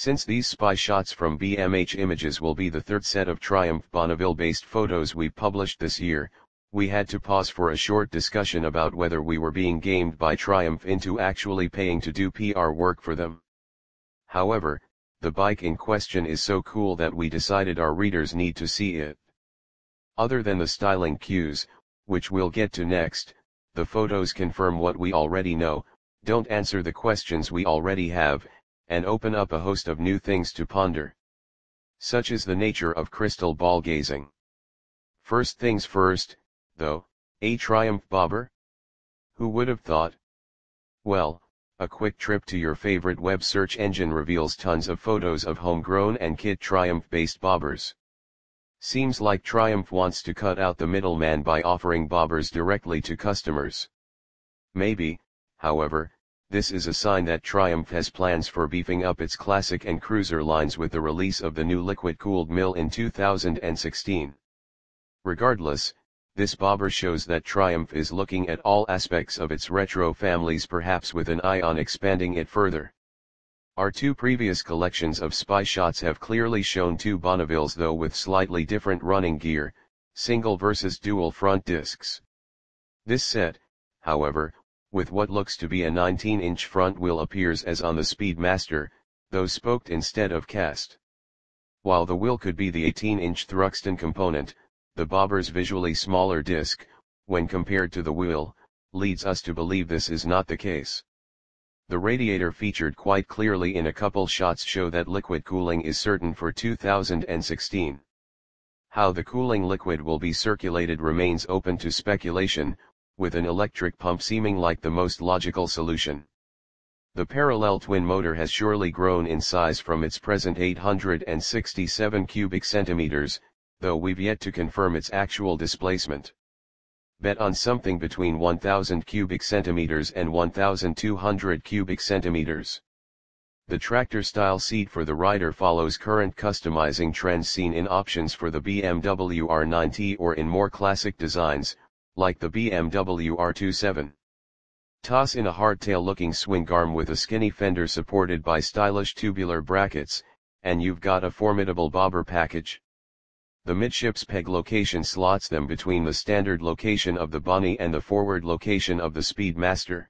Since these spy shots from BMH Images will be the third set of Triumph Bonneville-based photos we published this year, we had to pause for a short discussion about whether we were being gamed by Triumph into actually paying to do PR work for them. However, the bike in question is so cool that we decided our readers need to see it. Other than the styling cues, which we'll get to next, the photos confirm what we already know, don't answer the questions we already have, and open up a host of new things to ponder. Such is the nature of crystal ball gazing. First things first, though, a Triumph bobber? Who would have thought? Well, a quick trip to your favorite web search engine reveals tons of photos of homegrown and kit Triumph-based bobbers. Seems like Triumph wants to cut out the middleman by offering bobbers directly to customers. Maybe, however, this is a sign that Triumph has plans for beefing up its classic and cruiser lines with the release of the new liquid-cooled mill in 2016. Regardless, this bobber shows that Triumph is looking at all aspects of its retro families, perhaps with an eye on expanding it further. Our two previous collections of spy shots have clearly shown two Bonnevilles, though with slightly different running gear, single versus dual front discs. This set, however, with what looks to be a 19-inch front wheel, appears as on the Speedmaster, though spoked instead of cast. While the wheel could be the 18-inch Thruxton component, the bobber's visually smaller disc, when compared to the wheel, leads us to believe this is not the case. The radiator featured quite clearly in a couple shots show that liquid cooling is certain for 2016. How the cooling liquid will be circulated remains open to speculation, with an electric pump seeming like the most logical solution. The parallel twin motor has surely grown in size from its present 867 cubic centimeters, though we've yet to confirm its actual displacement. Bet on something between 1000 cubic centimeters and 1200 cubic centimeters. The tractor-style seat for the rider follows current customizing trends seen in options for the BMW R9T or in more classic designs, like the BMW R27. Toss in a hardtail-looking swing arm with a skinny fender supported by stylish tubular brackets, and you've got a formidable bobber package. The midships peg location slots them between the standard location of the Bonnie and the forward location of the Speedmaster.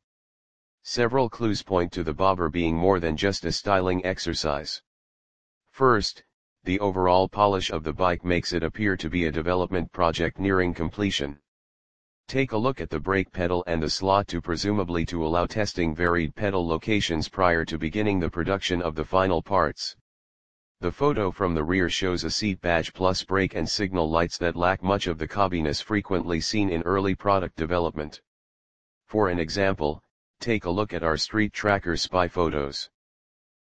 Several clues point to the bobber being more than just a styling exercise. First, the overall polish of the bike makes it appear to be a development project nearing completion. Take a look at the brake pedal and the slot presumably to allow testing varied pedal locations prior to beginning the production of the final parts. The photo from the rear shows a seat badge plus brake and signal lights that lack much of the cobbiness frequently seen in early product development. For an example, take a look at our Street Tracker spy photos.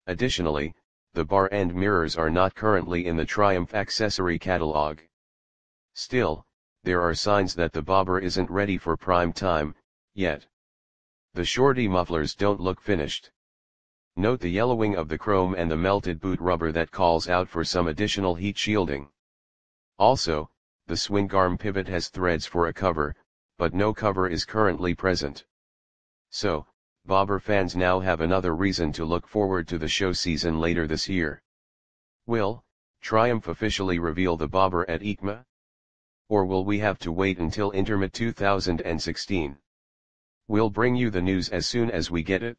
Additionally, the bar end mirrors are not currently in the Triumph accessory catalog. Still, there are signs that the bobber isn't ready for prime time, yet. The shorty mufflers don't look finished. Note the yellowing of the chrome and the melted boot rubber that calls out for some additional heat shielding. Also, the swing arm pivot has threads for a cover, but no cover is currently present. So, bobber fans now have another reason to look forward to the show season later this year. Will Triumph officially reveal the bobber at EICMA? Or will we have to wait until Intermat 2016? We'll bring you the news as soon as we get it.